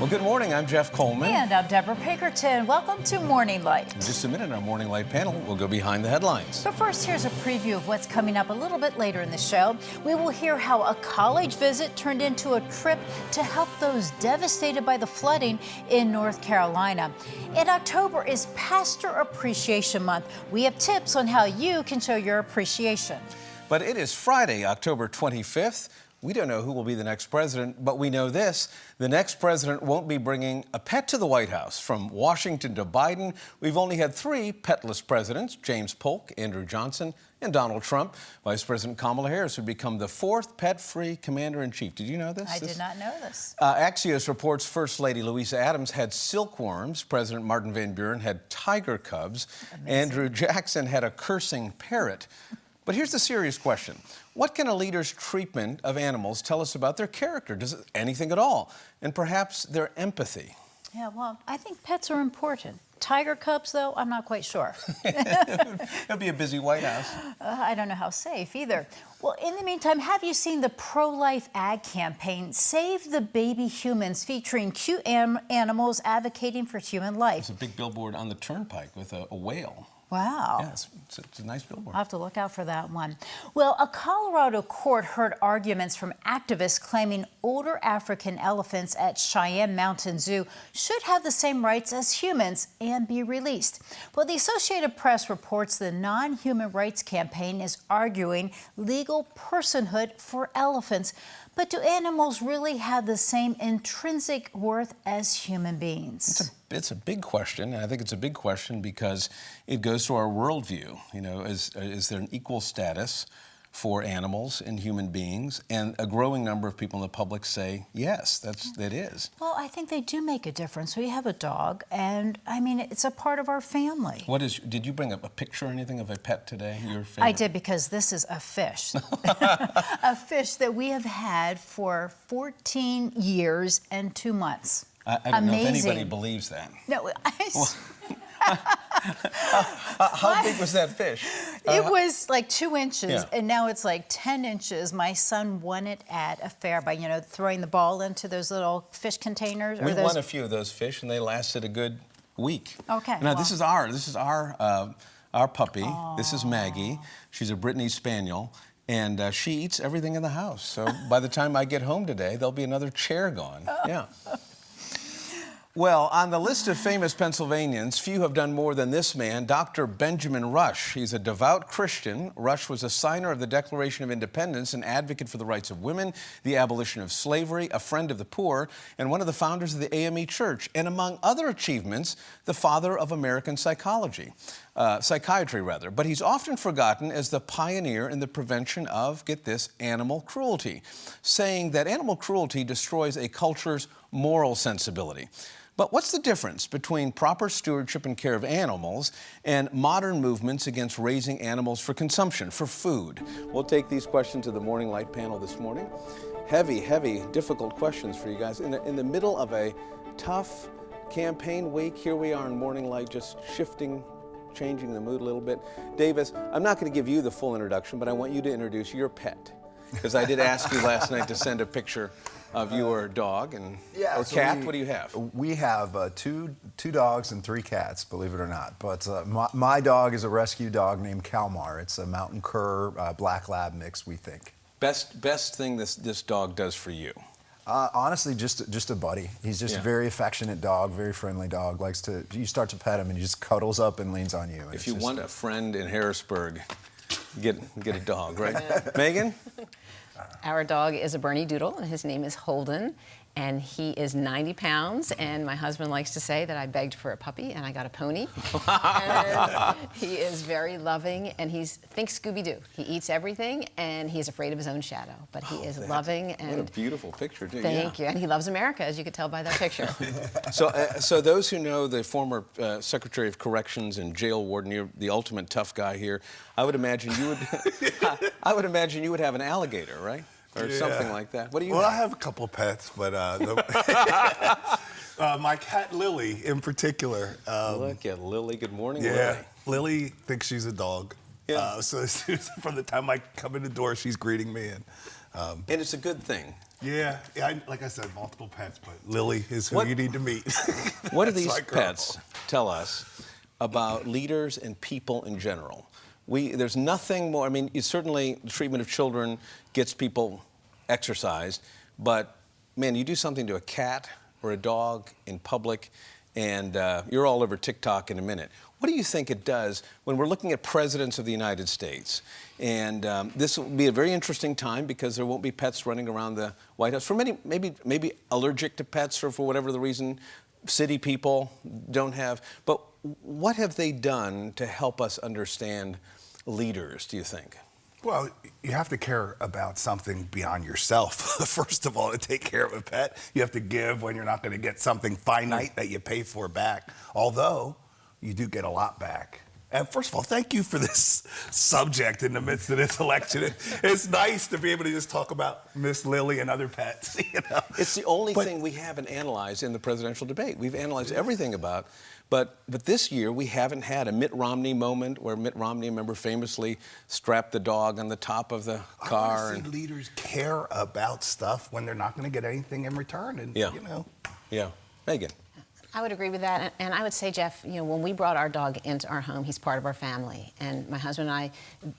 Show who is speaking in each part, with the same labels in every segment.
Speaker 1: Well, good morning. I'm Jeff Coleman.
Speaker 2: And I'm Deborah Pinkerton. Welcome to Morning Light.
Speaker 1: In just a minute, our Morning Light panel will go behind the headlines.
Speaker 2: But first, here's a preview of what's coming up a little bit later in the show. We will hear how a college visit turned into a trip to help those devastated by the flooding in North Carolina. In October is Pastor Appreciation Month. We have tips on how you can show your appreciation.
Speaker 1: But it is Friday, October 25th. We don't know who will be the next president, but we know this. The next president won't be bringing a pet to the White House. From Washington to Biden, we've only had 3 petless presidents, James Polk, Andrew Johnson, and Donald Trump. Vice President Kamala Harris would become the 4th pet-free commander-in-chief. Did you know this?
Speaker 2: I did not know this.
Speaker 1: Axios reports First Lady Louisa Adams had silkworms. President Martin Van Buren had tiger cubs. Amazing. Andrew Jackson had a cursing parrot. But here's the serious question. What can a leader's treatment of animals tell us about their character? Does it anything at all? And perhaps their empathy? Yeah,
Speaker 2: well, I think pets are important. Tiger cubs, though, I'm not quite sure.
Speaker 1: It'll be a busy White House.
Speaker 2: I don't know how safe either. Well, in the meantime, have you seen the pro-life ad campaign, Save the Baby Humans, featuring cute animals advocating for human life?
Speaker 1: There's a big billboard on the turnpike with a whale.
Speaker 2: Wow.
Speaker 1: Yeah, it's a nice billboard.
Speaker 2: I'll have to look out for that one. Well, a Colorado court heard arguments from activists claiming older African elephants at Cheyenne Mountain Zoo should have the same rights as humans and be released. Well, the Associated Press reports the non-human rights campaign is arguing legal personhood for elephants. But do animals really have the same intrinsic worth as human beings?
Speaker 1: It's a big question, and I think it's a big question because it goes to our worldview. You know, is there an equal status for animals and human beings? And a growing number of people in the public say, yes, that is.
Speaker 2: Well, I think they do make a difference. We have a dog, and I mean, it's a part of our family.
Speaker 1: Did you bring up a picture or anything of a pet today? Your favorite?
Speaker 2: I did, because this is a fish. A fish that we have had for 14 years and 2 months.
Speaker 1: I don't know if anybody believes that.
Speaker 2: No,
Speaker 1: how big was that fish?
Speaker 2: It was like 2 inches,
Speaker 1: yeah.
Speaker 2: And now it's like 10 inches. My son won it at a fair by, throwing the ball into those little fish containers.
Speaker 1: We won a few of those fish, and they lasted a good week.
Speaker 2: Okay.
Speaker 1: Now, this is our puppy. Aww. This is Maggie. She's a Brittany Spaniel. And she eats everything in the house. So by the time I get home today, there'll be another chair gone. Yeah. Well, on the list of famous Pennsylvanians, few have done more than this man, Dr. Benjamin Rush. He's a devout Christian. Rush was a signer of the Declaration of Independence, an advocate for the rights of women, the abolition of slavery, a friend of the poor, and one of the founders of the AME Church. And among other achievements, the father of American psychiatry. But he's often forgotten as the pioneer in the prevention of, get this, animal cruelty, saying that animal cruelty destroys a culture's moral sensibility. But what's the difference between proper stewardship and care of animals and modern movements against raising animals for consumption, for food? We'll take these questions to the Morning Light panel this morning. Heavy, difficult questions for you guys. In the middle of a tough campaign week, here we are in Morning Light, just changing the mood a little bit. Davis, I'm not going to give you the full introduction, but I want you to introduce your pet. Because I did ask you last night to send a picture of your dog or cat. What do you have?
Speaker 3: We have two dogs and 3 cats, believe it or not. But my dog is a rescue dog named Kalmar. It's a mountain cur black lab mix, we think.
Speaker 1: Best thing this dog does for you?
Speaker 3: Honestly, just a buddy. He's just a very affectionate dog, very friendly dog. You start to pet him and he just cuddles up and leans on you.
Speaker 1: If you want a friend in Harrisburg, get a dog, right? Megan?
Speaker 4: Our dog is a Bernie Doodle, and his name is Holden, and he is 90 pounds, and my husband likes to say that I begged for a puppy, and I got a pony. And he is very loving, and he thinks Scooby-Doo. He eats everything, and he's afraid of his own shadow, but he is loving. And
Speaker 1: what a beautiful picture, too.
Speaker 4: Thank you, and he loves America, as you could tell by that picture.
Speaker 1: So those who know the former Secretary of Corrections and jail warden, you're the ultimate tough guy here. I would imagine you would have an alligator, right? Or something like that. What do you have?
Speaker 5: I have a couple pets, but my cat Lily in particular.
Speaker 1: Look at Lily. Good morning,
Speaker 5: Lily. Lily thinks she's a dog. Yeah. So from the time I come in the door, she's greeting me.
Speaker 1: And it's a good thing.
Speaker 5: Yeah, like I said, multiple pets, but Lily is who
Speaker 1: What-
Speaker 5: you need to meet.
Speaker 1: What do
Speaker 5: That's
Speaker 1: these
Speaker 5: my girl.
Speaker 1: pets tell us about leaders and people in general? There's nothing more, I mean, certainly the treatment of children gets people exercised, but man, you do something to a cat or a dog in public, and you're all over TikTok in a minute. What do you think it does when we're looking at presidents of the United States? And this will be a very interesting time because there won't be pets running around the White House. For many, maybe allergic to pets or for whatever the reason, city people don't have. But what have they done to help us understand leaders, do you think?
Speaker 5: Well, you have to care about something beyond yourself. First of all, to take care of a pet, you have to give when you're not going to get something finite that you pay for back. Although, you do get a lot back. And first of all, thank you for this subject in the midst of this election. It's nice to be able to just talk about Miss Lily and other pets. You know?
Speaker 1: It's the only thing we haven't analyzed in the presidential debate. We've analyzed everything about, but this year we haven't had a Mitt Romney moment where Mitt Romney, remember, famously strapped the dog on the top of the car.
Speaker 5: I want to see leaders care about stuff when they're not going to get anything in return. And,
Speaker 1: Yeah.
Speaker 5: you know.
Speaker 1: Yeah. Megan.
Speaker 4: I would agree with that, and I would say, Jeff, you know, when we brought our dog into our home, he's part of our family, and my husband and I,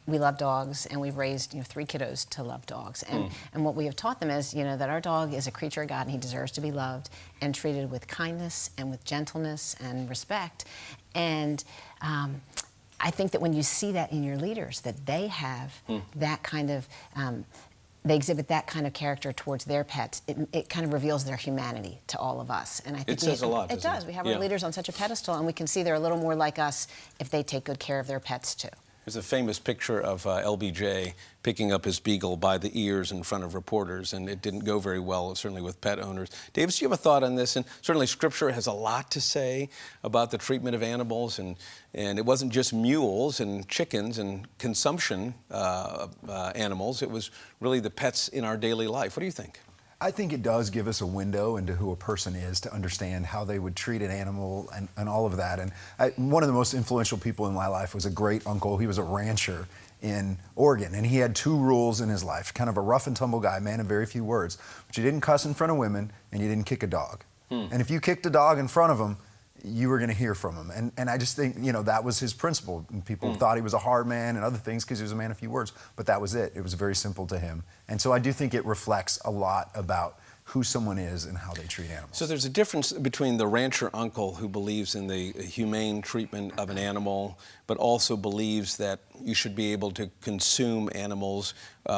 Speaker 4: we love dogs, and we've raised, you know, 3 kiddos to love dogs, and what we have taught them is, you know, that our dog is a creature of God, and he deserves to be loved and treated with kindness and with gentleness and respect, and I think that when you see that in your leaders, that they have that kind of they exhibit that kind of character towards their pets, it kind of reveals their humanity to all of us. And I think
Speaker 1: It says a lot,
Speaker 4: It
Speaker 1: doesn't
Speaker 4: does.
Speaker 1: it?
Speaker 4: We have
Speaker 1: Yeah.
Speaker 4: our leaders on such a pedestal, and we can see they're a little more like us if they take good care of their pets too.
Speaker 1: There's a famous picture of LBJ picking up his beagle by the ears in front of reporters, and it didn't go very well, certainly with pet owners. Davis, do you have a thought on this? And certainly Scripture has a lot to say about the treatment of animals, and it wasn't just mules and chickens and consumption animals. It was really the pets in our daily life. What do you think?
Speaker 3: I think it does give us a window into who a person is to understand how they would treat an animal and all of that. And one of the most influential people in my life was a great uncle. He was a rancher in Oregon, and he had 2 rules in his life. Kind of a rough and tumble guy, man of very few words. But you didn't cuss in front of women, and you didn't kick a dog. And if you kicked a dog in front of him, you were going to hear from him. And I just think, you know, that was his principle. And people thought he was a hard man and other things because he was a man of few words. But that was it. It was very simple to him. And so I do think it reflects a lot about who someone is and how they treat animals.
Speaker 1: So there's a difference between the rancher uncle who believes in the humane treatment of an animal, but also believes that you should be able to consume animals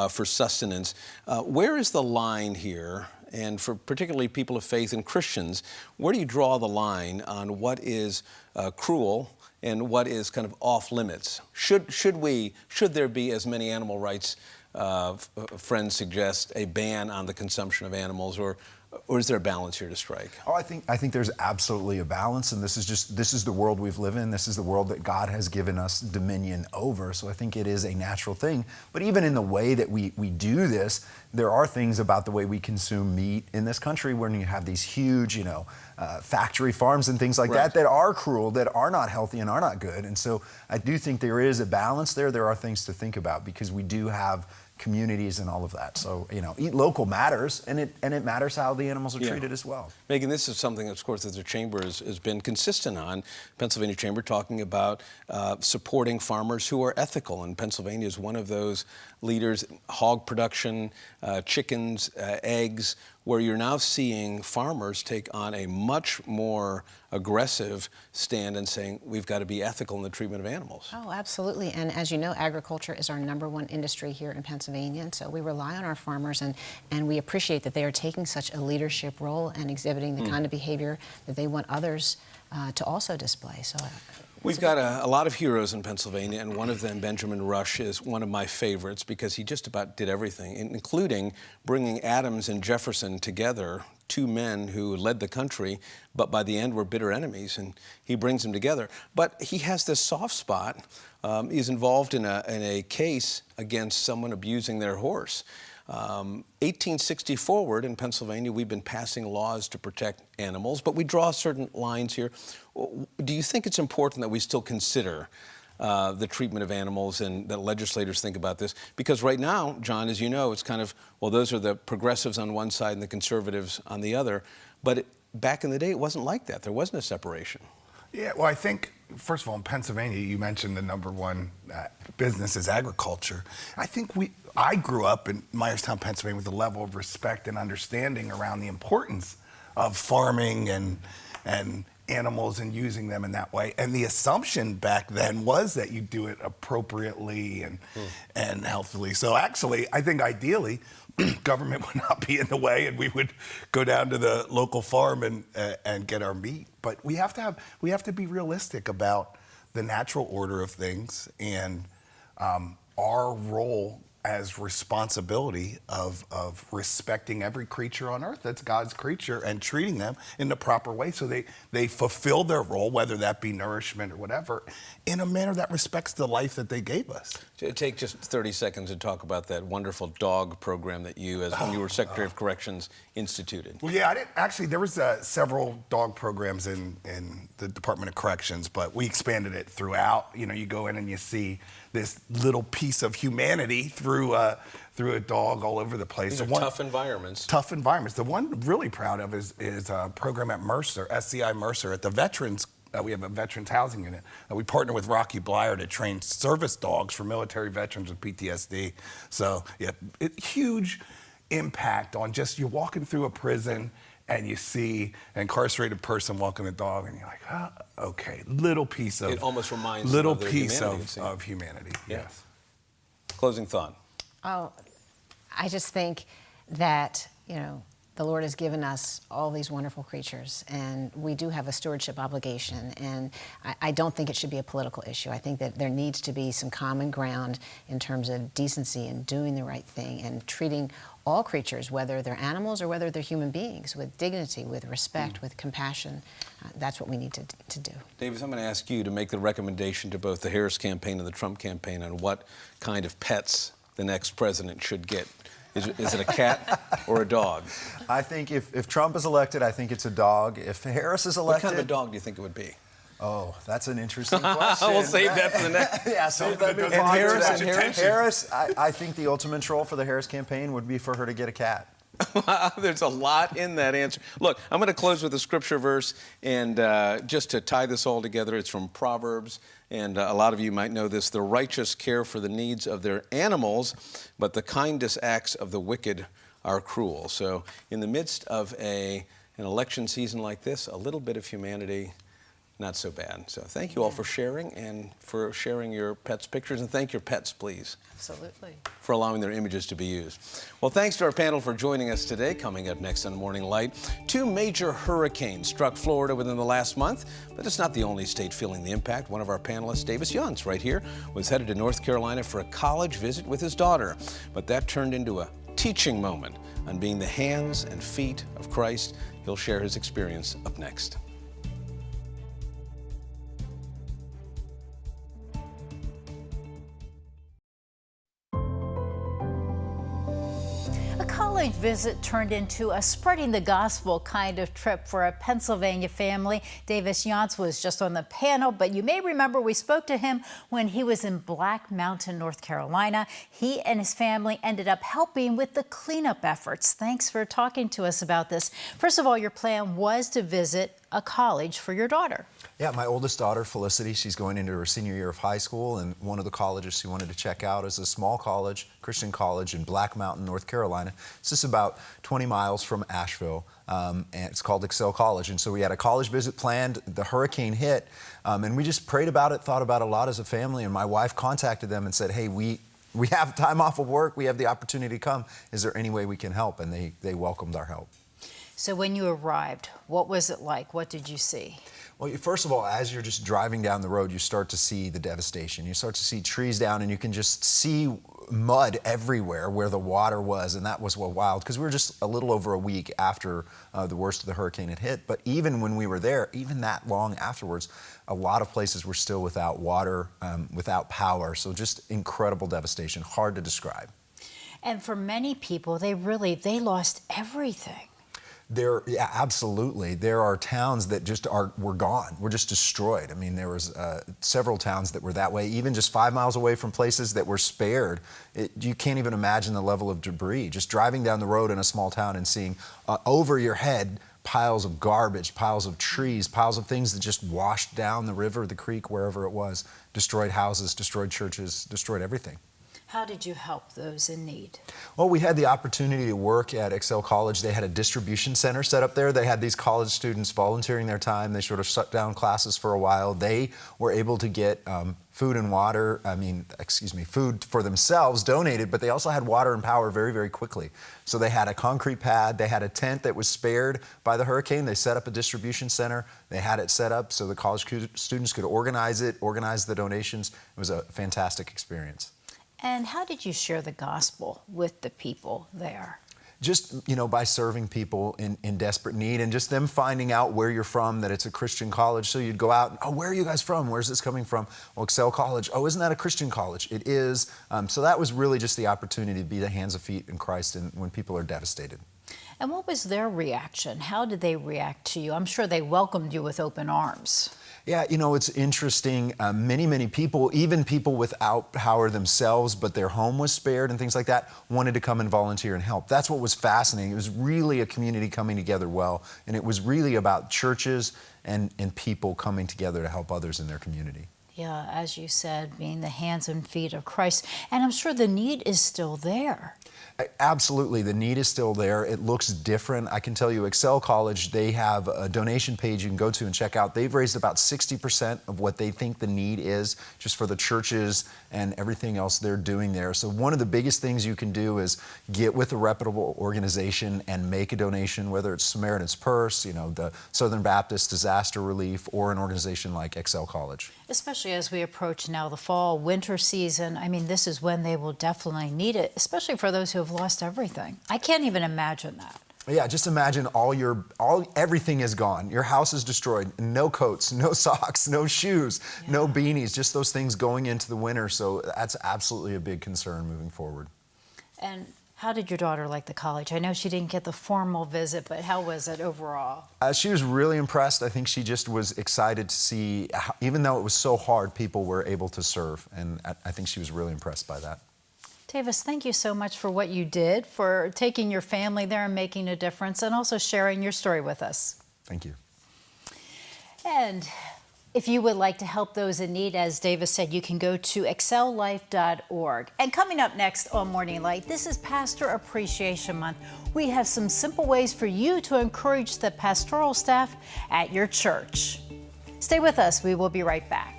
Speaker 1: for sustenance. Where is the line here? And for particularly people of faith and Christians, where do you draw the line on what is cruel and what is kind of off limits? Should there be, as many animal rights friends suggest, a ban on the consumption of animals, or is there a balance here to strike?
Speaker 3: Oh, I think there's absolutely a balance, and this is the world we've lived in. This is the world that God has given us dominion over. So I think it is a natural thing. But even in the way that we do this, there are things about the way we consume meat in this country when you have these huge, you know, factory farms and things like that are cruel, that are not healthy and are not good. And so I do think there is a balance there. There are things to think about because we do have communities and all of that. So, you know, eat local matters, and it matters how the animals are treated as well.
Speaker 1: Megan, this is something, of course, that the Chamber has been consistent on. Pennsylvania Chamber talking about supporting farmers who are ethical, and Pennsylvania is one of those leaders. Hog production, chickens, eggs, where you're now seeing farmers take on a much more aggressive stand and saying we've got to be ethical in the treatment of animals.
Speaker 4: Oh, absolutely. And as you know, agriculture is our #1 industry here in Pennsylvania, and so we rely on our farmers, and we appreciate that they are taking such a leadership role and exhibiting the kind of behavior that they want others to also display. So.
Speaker 1: We've got a lot of heroes in Pennsylvania, and one of them, Benjamin Rush, is one of my favorites because he just about did everything, including bringing Adams and Jefferson together, 2 men who led the country, but by the end were bitter enemies, and he brings them together. But he has this soft spot. He's involved in a case against someone abusing their horse. 1860 forward in Pennsylvania, we've been passing laws to protect animals, but we draw certain lines here. Do you think it's important that we still consider the treatment of animals and that legislators think about this. Because right now, John, as you know, it's kind of, well, those are the progressives on one side and the conservatives on the other. But back in the day, it wasn't like that. There wasn't a separation.
Speaker 5: Yeah, well, I think, first of all, in Pennsylvania, you mentioned the number one business is agriculture. I think I grew up in Myerstown, Pennsylvania, with a level of respect and understanding around the importance of farming and animals and using them in that way. And the assumption back then was that you do it appropriately and healthily. So actually, I think ideally, government would not be in the way and we would go down to the local farm and get our meat. But we have to be realistic about the natural order of things and our role as responsibility of respecting every creature on earth that's God's creature and treating them in the proper way so they fulfill their role, whether that be nourishment or whatever, in a manner that respects the life that they gave us.
Speaker 1: Take just 30 seconds to talk about that wonderful dog program that you, when you were Secretary of Corrections, instituted.
Speaker 5: Well, yeah, there was several dog programs in the Department of Corrections, but we expanded it throughout. You know, you go in and you see this little piece of humanity through a dog all over the place.
Speaker 1: These are tough environments.
Speaker 5: Tough environments. The one I'm really proud of is a program at Mercer, SCI Mercer, at the Veterans. We have a Veterans Housing Unit. We partner with Rocky Blyer to train service dogs for military veterans with PTSD. So, yeah, huge impact on just you're walking through a prison and you see an incarcerated person walking a dog, and you're like, oh, okay, little piece of.
Speaker 1: It almost reminds
Speaker 5: little
Speaker 1: them of
Speaker 5: piece
Speaker 1: humanity,
Speaker 5: of humanity.
Speaker 1: Yeah.
Speaker 5: Yes.
Speaker 1: Closing thought.
Speaker 4: Oh, I just think that, you know, the Lord has given us all these wonderful creatures, and we do have a stewardship obligation, and I don't think it should be a political issue. I think that there needs to be some common ground in terms of decency and doing the right thing and treating all creatures, whether they're animals or whether they're human beings, with dignity, with respect, with compassion. That's what we need to do.
Speaker 1: Davis, I'm going to ask you to make the recommendation to both the Harris campaign and the Trump campaign on what kind of pets the next president should get. Is it a cat or a dog?
Speaker 3: I think if Trump is elected, I think it's a dog. If Harris is elected...
Speaker 1: What kind of a dog do you think it would be?
Speaker 3: Oh, that's an interesting question.
Speaker 1: We'll save that for the next...
Speaker 3: Yeah, save that.
Speaker 1: And Harris,
Speaker 3: I think the ultimate role for the Harris campaign would be for her to get a cat.
Speaker 1: There's a lot in that answer. Look, I'm going to close with a scripture verse, and just to tie this all together, it's from Proverbs, and a lot of you might know this. The righteous care for the needs of their animals, but the kindest acts of the wicked are cruel. So in the midst of an election season like this, a little bit of humanity, not so bad. So thank you all for sharing and for sharing your pets' pictures, and thank your pets, please.
Speaker 4: Absolutely.
Speaker 1: For allowing their images to be used. Well, thanks to our panel for joining us today. Coming up next on Morning Light, 2 major hurricanes struck Florida within the last month, but it's not the only state feeling the impact. One of our panelists, Davis Younts, right here, was headed to North Carolina for a college visit with his daughter, but that turned into a teaching moment on being the hands and feet of Christ. He'll share his experience up next.
Speaker 2: College visit turned into a spreading the gospel kind of trip for a Pennsylvania family. Davis Younts was just on the panel, but you may remember we spoke to him when he was in Black Mountain, North Carolina. He and his family ended up helping with the cleanup efforts. Thanks for talking to us about this. First of all, your plan was to visit a college for your daughter.
Speaker 3: Yeah, my oldest daughter, Felicity, she's going into her senior year of high school, and one of the colleges she wanted to check out is a small college, Christian college in Black Mountain, North Carolina. It's just about 20 miles from Asheville, and it's called Excel College. And so we had a college visit planned. The hurricane hit, and we just prayed about it, thought about it a lot as a family, and my wife contacted them and said, hey, we have time off of work, we have the opportunity to come. Is there any way we can help? And they welcomed our help.
Speaker 2: So when you arrived, what was it like? What did you see?
Speaker 3: Well, first of all, as you're just driving down the road, you start to see the devastation. You start to see trees down, and you can just see mud everywhere where the water was, and that was wild, because we were just a little over a week after the worst of the hurricane had hit. But even when we were there, even that long afterwards, a lot of places were still without water, without power. So just incredible devastation, hard to describe.
Speaker 2: And for many people, they lost everything.
Speaker 3: Yeah, absolutely. There are towns that just were gone. Were just destroyed. I mean, there was several towns that were that way. Even just 5 miles away from places that were spared, you can't even imagine the level of debris. Just driving down the road in a small town and seeing over your head piles of garbage, piles of trees, piles of things that just washed down the river, the creek, wherever it was. Destroyed houses, destroyed churches, destroyed everything.
Speaker 2: How did you help those in need?
Speaker 3: Well, we had the opportunity to work at Excel College. They had a distribution center set up there. They had these college students volunteering their time. They sort of shut down classes for a while. They were able to get food and water, food for themselves donated, but they also had water and power very, very quickly. So they had a concrete pad. They had a tent that was spared by the hurricane. They set up a distribution center. They had it set up so the college students could organize it, organize the donations. It was a fantastic experience.
Speaker 2: And how did you share the gospel with the people there?
Speaker 3: Just, by serving people in desperate need and just them finding out where you're from, that it's a Christian college. So you'd go out, oh, where are you guys from? Where's this coming from? Well, Excel College. Oh, isn't that a Christian college? It is. So that was really just the opportunity to be the hands and feet in Christ and when people are devastated.
Speaker 2: And what was their reaction? How did they react to you? I'm sure they welcomed you with open arms.
Speaker 3: Yeah, it's interesting. Many people, even people without power themselves, but their home was spared and things like that, wanted to come and volunteer and help. That's what was fascinating. It was really a community coming together well, and it was really about churches and people coming together to help others in their community.
Speaker 2: Yeah, as you said, being the hands and feet of Christ. And I'm sure the need is still there.
Speaker 3: Absolutely, the need is still there. It looks different. I can tell you, Excel College, they have a donation page you can go to and check out. They've raised about 60% of what they think the need is just for the churches and everything else they're doing there. So one of the biggest things you can do is get with a reputable organization and make a donation, whether it's Samaritan's Purse, the Southern Baptist Disaster Relief, or an organization like Excel College.
Speaker 2: Especially as we approach now the fall, winter season. I mean, this is when they will definitely need it, especially for those who have lost everything. I can't even imagine that.
Speaker 3: Yeah, just imagine everything is gone. Your house is destroyed. No coats, no socks, no shoes, no beanies, just those things going into the winter. So that's absolutely a big concern moving forward.
Speaker 2: And how did your daughter like the college? I know she didn't get the formal visit, but how was it overall?
Speaker 3: She was really impressed. I think she just was excited to see, even though it was so hard, people were able to serve. And I think she was really impressed by that.
Speaker 2: Davis, thank you so much for what you did, for taking your family there and making a difference, and also sharing your story with us.
Speaker 3: Thank you.
Speaker 2: And if you would like to help those in need, as Davis said, you can go to excellife.org. And coming up next on Morning Light, this is Pastor Appreciation Month. We have some simple ways for you to encourage the pastoral staff at your church. Stay with us. We will be right back.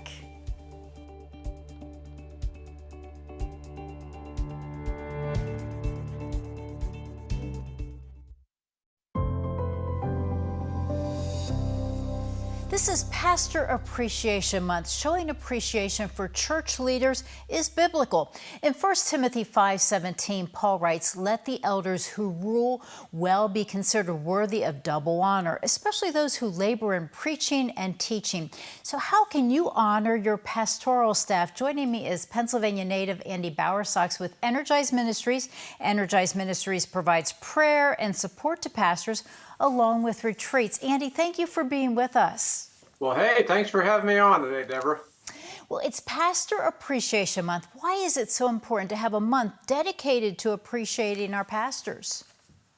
Speaker 2: This is Pastor Appreciation Month. Showing appreciation for church leaders is biblical. In 1 Timothy 5:17, Paul writes, "Let the elders who rule well be considered worthy of double honor, especially those who labor in preaching and teaching." So how can you honor your pastoral staff? Joining me is Pennsylvania native Andy Bowersox with Energize Ministries. Energize Ministries provides prayer and support to pastors along with retreats. Andy, thank you for being with us.
Speaker 6: Well, hey, thanks for having me on today, Deborah.
Speaker 2: Well, it's Pastor Appreciation Month. Why is it so important to have a month dedicated to appreciating our pastors?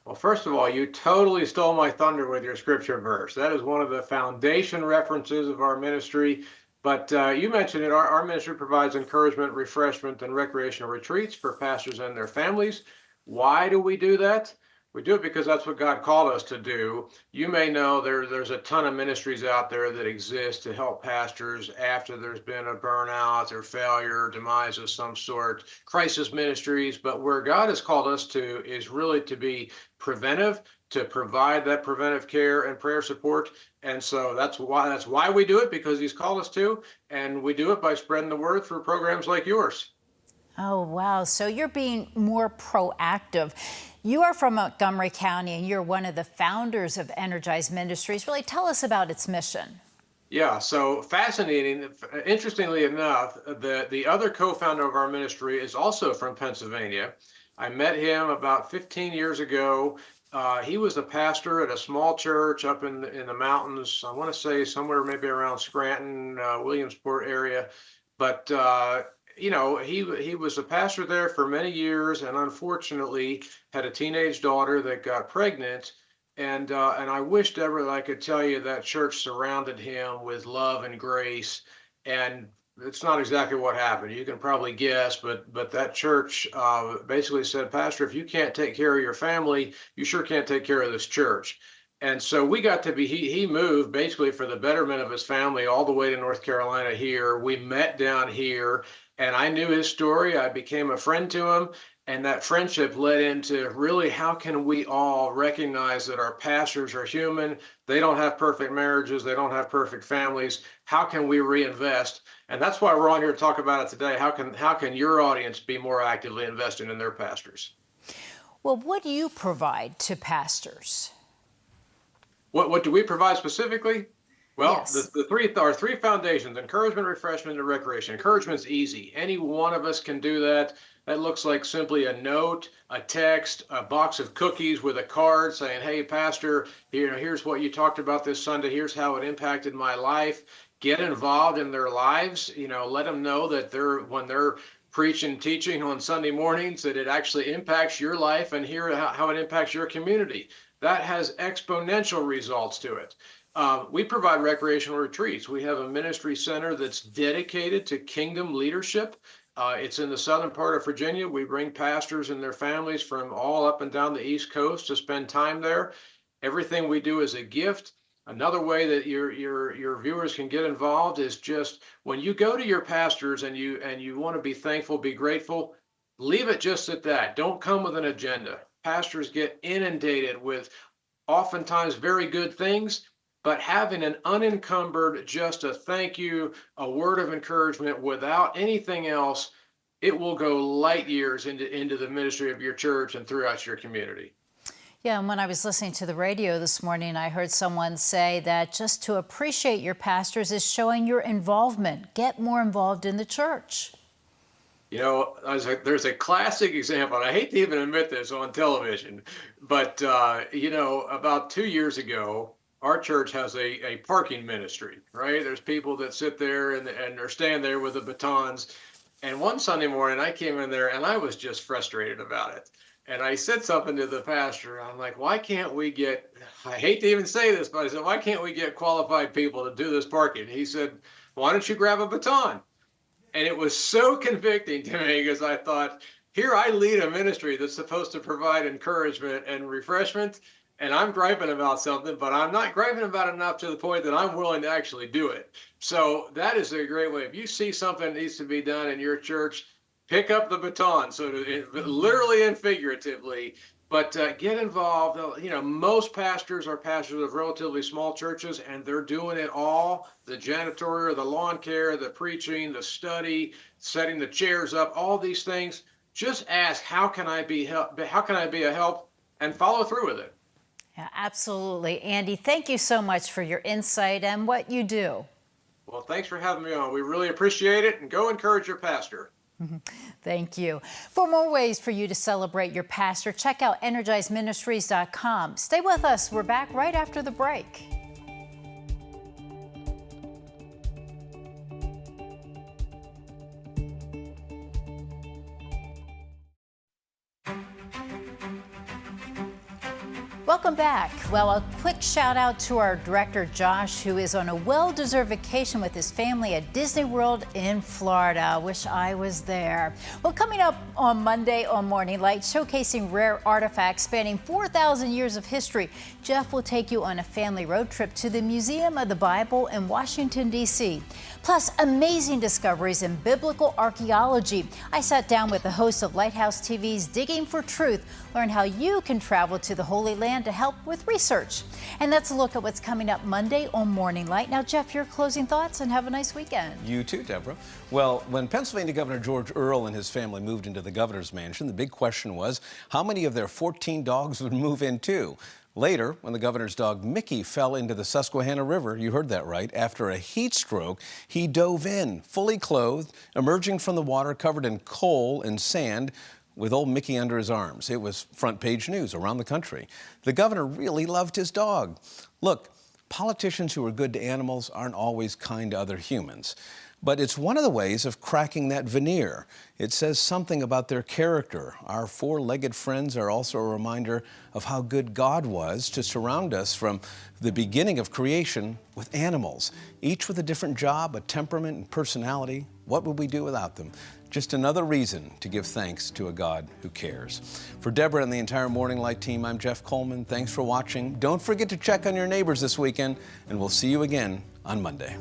Speaker 6: Well, first of all, you totally stole my thunder with your scripture verse. That is one of the foundation references of our ministry. But you mentioned it, our ministry provides encouragement, refreshment, and recreational retreats for pastors and their families. Why do we do that? We do it because that's what God called us to do. You may know there's a ton of ministries out there that exist to help pastors after there's been a burnout or failure, demise of some sort, crisis ministries. But where God has called us to is really to be preventive, to provide that preventive care and prayer support. And so that's why we do it, because He's called us to. And we do it by spreading the word through programs like yours.
Speaker 2: Oh, wow. So you're being more proactive. You are from Montgomery County, and you're one of the founders of Energize Ministries. Really, tell us about its mission.
Speaker 6: Yeah, so fascinating. Interestingly enough, the other co-founder of our ministry is also from Pennsylvania. I met him about 15 years ago. He was a pastor at a small church up in the mountains. I want to say somewhere maybe around Scranton, Williamsport area. But he was a pastor there for many years, and unfortunately had a teenage daughter that got pregnant. And I wish, Deborah, that I could tell you that church surrounded him with love and grace, and it's not exactly what happened. You can probably guess, but that church basically said, Pastor, if you can't take care of your family, you sure can't take care of this church. And so we got to be, he moved basically for the betterment of his family all the way to North Carolina here. We met down here, and I knew his story. I became a friend to him. And that friendship led into really, how can we all recognize that our pastors are human? They don't have perfect marriages. They don't have perfect families. How can we reinvest? And that's why we're on here to talk about it today. How can your audience be more actively invested in their pastors?
Speaker 2: Well, what do you provide to pastors?
Speaker 6: What do we provide specifically? Well,
Speaker 2: Yes.
Speaker 6: our three foundations: encouragement, refreshment, and recreation. Encouragement's easy. Any one of us can do that. That looks like simply a note, a text, a box of cookies with a card saying, hey, Pastor, here's what you talked about this Sunday. Here's how it impacted my life. Get involved in their lives. Let them know that when they're preaching, teaching on Sunday mornings, that it actually impacts your life, and hear how it impacts your community. That has exponential results to it. We provide recreational retreats. We have a ministry center that's dedicated to kingdom leadership. It's in the southern part of Virginia. We bring pastors and their families from all up and down the East Coast to spend time there. Everything we do is a gift. Another way that your viewers can get involved is just when you go to your pastors and you want to be thankful, be grateful, leave it just at that. Don't come with an agenda. Pastors get inundated with oftentimes very good things, but having an unencumbered, just a thank you, a word of encouragement without anything else, it will go light years into the ministry of your church and throughout your community.
Speaker 2: Yeah, and when I was listening to the radio this morning, I heard someone say that just to appreciate your pastors is showing your involvement. Get more involved in the church.
Speaker 6: There's a classic example, and I hate to even admit this on television, but about 2 years ago, our church has a parking ministry, right? There's people that sit there and are stand there with the batons. And one Sunday morning, I came in there and I was just frustrated about it. And I said something to the pastor. I'm like, why can't we get, I hate to even say this, but I said, why can't we get qualified people to do this parking? He said, why don't you grab a baton? And it was so convicting to me, because I thought, here I lead a ministry that's supposed to provide encouragement and refreshment, and I'm griping about something, but I'm not griping about it enough to the point that I'm willing to actually do it. So that is a great way. If you see something that needs to be done in your church, pick up the baton, literally and figuratively, but get involved. Most pastors are pastors of relatively small churches, and they're doing it all: the janitorial, the lawn care, the preaching, the study, setting the chairs up, all these things. Just ask, how can I be a help, and follow through with it.
Speaker 2: Yeah, absolutely. Andy, thank you so much for your insight and what you do.
Speaker 6: Well, thanks for having me on. We really appreciate it, and go encourage your pastor.
Speaker 2: Thank you. For more ways for you to celebrate your pastor, check out energizeministries.com. Stay with us. We're back right after the break. Welcome back. Well, a quick shout out to our director, Josh, who is on a well-deserved vacation with his family at Disney World in Florida. Wish I was there. Well, coming up on Monday on Morning Light, showcasing rare artifacts spanning 4,000 years of history, Jeff will take you on a family road trip to the Museum of the Bible in Washington, D.C. Plus, amazing discoveries in biblical archaeology. I sat down with the host of Lighthouse TV's Digging for Truth, learn how you can travel to the Holy Land to help with research. And that's a look at what's coming up Monday on Morning Light. Now, Jeff, your closing thoughts, and have a nice weekend.
Speaker 1: You too, Deborah. Well, when Pennsylvania Governor George Earl and his family moved into the governor's mansion, the big question was how many of their 14 dogs would move in too. Later, when the governor's dog Mickey fell into the Susquehanna River, you heard that right, after a heat stroke, he dove in, fully clothed, emerging from the water covered in coal and sand, with old Mickey under his arms. It was front page news around the country. The governor really loved his dog. Look, politicians who are good to animals aren't always kind to other humans. But it's one of the ways of cracking that veneer. It says something about their character. Our four-legged friends are also a reminder of how good God was to surround us from the beginning of creation with animals, each with a different job, a temperament, and personality. What would we do without them? Just another reason to give thanks to a God who cares. For Deborah and the entire Morning Light team, I'm Jeff Coleman. Thanks for watching. Don't forget to check on your neighbors this weekend, and we'll see you again on Monday.